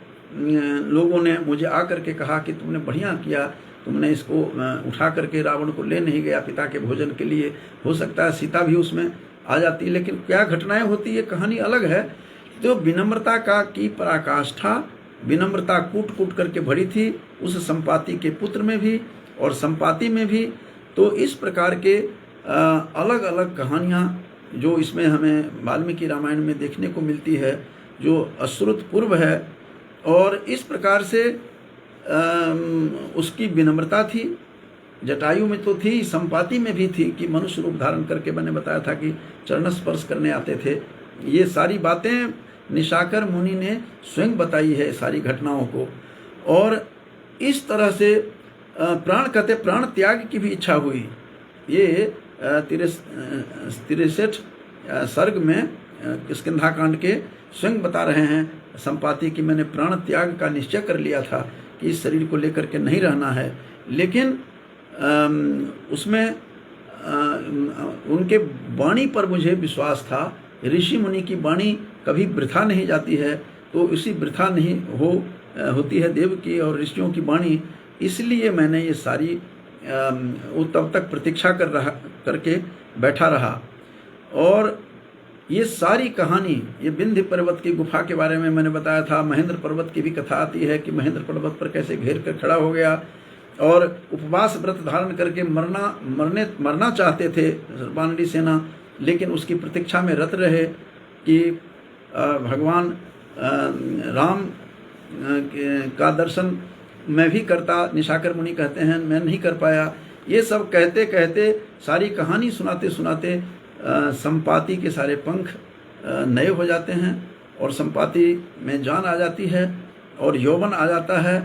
लोगों ने मुझे आकर के कहा कि तुमने बढ़िया किया, तुमने इसको उठा करके रावण को ले नहीं गया पिता के भोजन के लिए। हो सकता है सीता भी उसमें आ जाती, लेकिन क्या घटनाएं होती है कहानी अलग है। तो विनम्रता का की पराकाष्ठा, विनम्रता कूट कूट करके भरी थी उस संपाति के पुत्र में भी और संपाति में भी। तो इस प्रकार के अलग अलग कहानियाँ जो इसमें हमें वाल्मीकि रामायण में देखने को मिलती है, जो अश्रुतपूर्व है। और इस प्रकार से उसकी विनम्रता थी, जटायु में तो थी, संपाति में भी थी कि मनुष्य रूप धारण करके, मैंने बताया था कि चरण स्पर्श करने आते थे। ये सारी बातें निशाकर मुनि ने स्वयं बताई है सारी घटनाओं को। और इस तरह से प्राण त्याग की भी इच्छा हुई। ये 63 सर्ग में किष्किंधा के स्वयं बता रहे हैं संपाति कि मैंने प्राण त्याग का निश्चय कर लिया था कि इस शरीर को लेकर के नहीं रहना है। लेकिन उसमें उनके वाणी पर मुझे विश्वास था। ऋषि मुनि की वाणी कभी वृथा नहीं जाती है, तो इसी वृथा नहीं होती है देव की और ऋषियों की वाणी। इसलिए मैंने ये सारी तब तक प्रतीक्षा करके बैठा रहा। और ये सारी कहानी, ये विंध्य पर्वत की गुफा के बारे में मैंने बताया था। महेंद्र पर्वत की भी कथा आती है कि महेंद्र पर्वत पर कैसे घेर कर खड़ा हो गया और उपवास व्रत धारण करके मरना चाहते थे वानरी सेना, लेकिन उसकी प्रतीक्षा में रत रहे कि भगवान राम का दर्शन मैं भी करता। निशाकर मुनि कहते हैं मैं नहीं कर पाया। ये सब कहते कहते सारी कहानी सुनाते सुनाते संपाति के सारे पंख नए हो जाते हैं और संपाति में जान आ जाती है और यौवन आ जाता है।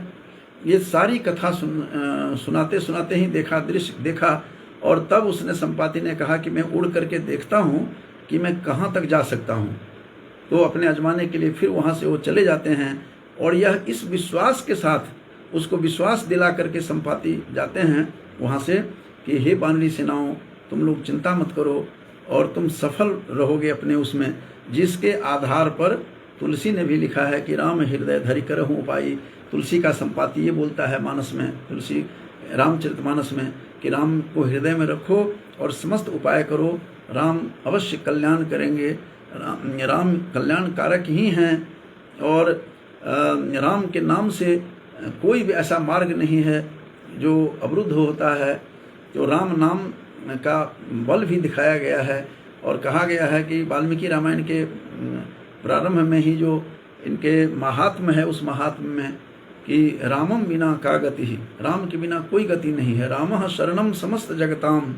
ये सारी कथा सुनाते सुनाते ही दृश्य देखा और तब उसने संपाति ने कहा कि मैं उड़ करके देखता हूँ कि मैं कहाँ तक जा सकता हूँ। तो अपने आजमाने के लिए फिर वहाँ से वो चले जाते हैं और यह इस विश्वास के साथ उसको विश्वास दिला करके संपाति जाते हैं वहाँ से कि हे वानरी सेनाओं, तुम लोग चिंता मत करो और तुम सफल रहोगे अपने उसमें, जिसके आधार पर तुलसी ने भी लिखा है कि राम हृदय धरि करहूँ उपाई। तुलसी का संपाति ये बोलता है मानस में, तुलसी रामचरितमानस में, कि राम को हृदय में रखो और समस्त उपाय करो, राम अवश्य कल्याण करेंगे। राम कल्याण कारक ही हैं और राम के नाम से कोई भी ऐसा मार्ग नहीं है जो अवरुद्ध होता है। तो राम नाम का बल भी दिखाया गया है और कहा गया है कि वाल्मीकि रामायण के प्रारंभ में ही जो इनके महात्म्य है, उस महात्म्य में कि रामम बिना का गति ही, राम के बिना कोई गति नहीं है। रामः शरणम समस्त जगताम,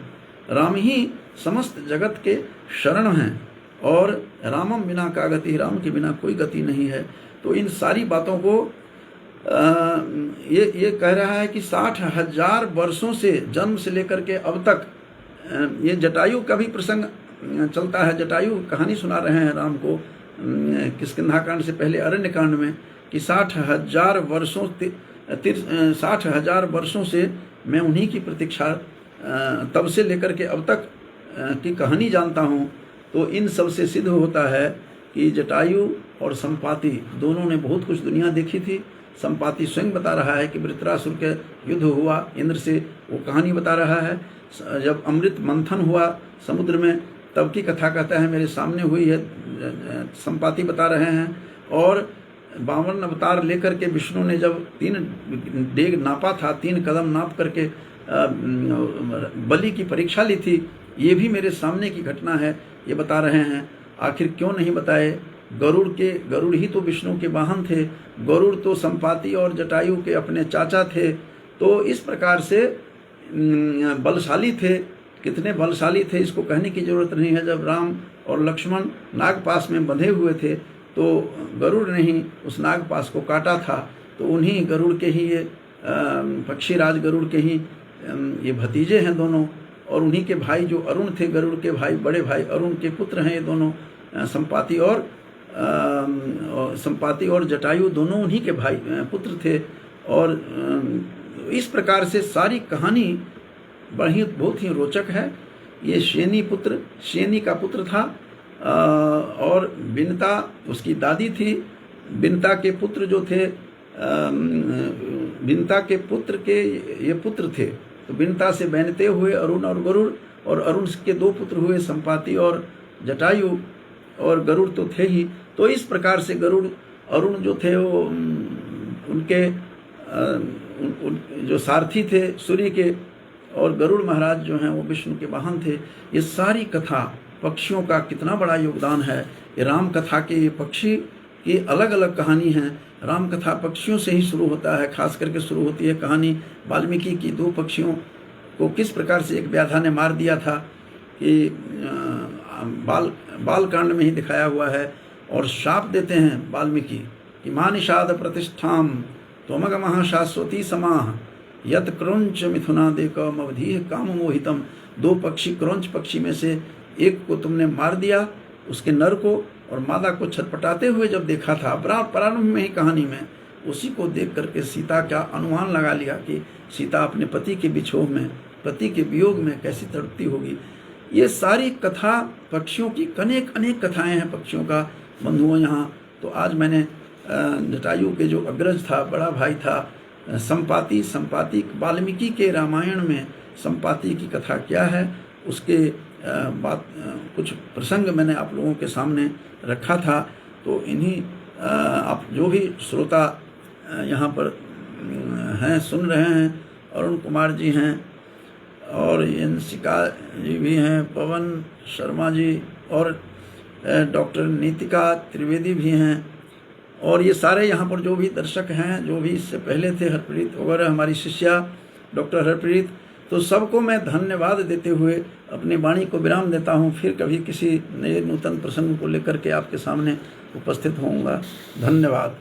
राम ही समस्त जगत के शरण हैं और रामम बिना का गति, राम के बिना कोई गति नहीं है। तो इन सारी बातों को ये कह रहा है कि 60,000 वर्षों से जन्म से लेकर के अब तक, ये जटायु का भी प्रसंग चलता है। जटायु कहानी सुना रहे हैं राम को किष्किंधा कांड से पहले अरण्य कांड में कि 60,000 वर्षों से मैं उन्हीं की प्रतीक्षा तब से लेकर के अब तक की कहानी जानता हूँ। तो इन सब से सिद्ध होता है कि जटायु और संपाति दोनों ने बहुत कुछ दुनिया देखी थी। संपाति स्वयं बता रहा है कि वृत्रासुर के युद्ध हुआ इंद्र से, वो कहानी बता रहा है। जब अमृत मंथन हुआ समुद्र में तब की कथा कहता है मेरे सामने हुई है, संपाति बता रहे हैं। और 52 अवतार लेकर के विष्णु ने जब 3 डेग नापा था, 3 कदम नाप करके बलि की परीक्षा ली थी, ये भी मेरे सामने की घटना है, ये बता रहे हैं। आखिर क्यों नहीं बताए? गरुड़ ही तो विष्णु के वाहन थे, गरुड़ तो संपाति और जटायु के अपने चाचा थे। तो इस प्रकार से बलशाली थे। कितने बलशाली थे इसको कहने की जरूरत नहीं है। जब राम और लक्ष्मण नागपाश में बंधे हुए थे तो गरुड़ ने ही उस नागपाश को काटा था। तो उन्हीं गरुड़ के ही ये पक्षीराज गरुड़ के ही ये भतीजे हैं दोनों, और उन्हीं के भाई जो अरुण थे, गरुड़ के भाई, बड़े भाई अरुण के पुत्र हैं ये दोनों। संपाति और जटायु दोनों उन्हीं के भाई पुत्र थे। और इस प्रकार से सारी कहानी बहुत ही रोचक है। ये शेनी का पुत्र था और बिनता उसकी दादी थी। बिनता के पुत्र जो थे, बिनता के पुत्र के ये पुत्र थे। तो बिनता से बैनते हुए अरुण और गरुड़, और अरुण के 2 पुत्र हुए संपाति और जटायु, और गरुड़ तो थे ही। तो इस प्रकार से गरुड़ अरुण जो थे वो उनके जो सारथी थे सूर्य के, और गरुड़ महाराज जो हैं वो विष्णु के वाहन थे। ये सारी कथा पक्षियों का कितना बड़ा योगदान है। ये राम कथा के ये पक्षी की अलग अलग कहानी है। राम कथा पक्षियों से ही शुरू होता है, खास करके शुरू होती है कहानी वाल्मीकि की 2 पक्षियों को किस प्रकार से एक व्याधा ने मार दिया था, कि बाल कांड में ही दिखाया हुआ है। और शाप देते हैं वाल्मीकि कि मानिषाद प्रतिष्ठाम त्वमगमः शाश्वती समाह यत क्रौंच मिथुनादेक मवधीह काम मोहितम। 2 पक्षी, क्रौंच पक्षी में से एक को तुमने मार दिया, उसके नर को, और मादा को छटपटाते हुए जब देखा था प्रारंभ में ही कहानी में, उसी को देख करके सीता का अनुमान लगा लिया कि सीता अपने पति के विछोह में, पति के वियोग में कैसी तड़पती होगी। ये सारी कथा पक्षियों की, अनेक कथाएं हैं पक्षियों का बंधुओं यहाँ। तो आज मैंने जटायु के जो अग्रज था, बड़ा भाई था संपाति वाल्मीकि के रामायण में संपाति की कथा क्या है उसके कुछ प्रसंग मैंने आप लोगों के सामने रखा था। तो इन्हीं आप जो भी श्रोता यहाँ पर हैं, सुन रहे हैं, अरुण कुमार जी हैं और यंसिका जी भी हैं, पवन शर्मा जी और डॉक्टर नीतिका त्रिवेदी भी हैं, और ये सारे यहाँ पर जो भी दर्शक हैं, जो भी इससे पहले थे, हरप्रीत वगैरह हमारी शिष्या डॉक्टर हरप्रीत, तो सबको मैं धन्यवाद देते हुए अपनी वाणी को विराम देता हूँ। फिर कभी किसी नए नूतन प्रसंग को लेकर के आपके सामने उपस्थित होऊंगा। धन्यवाद।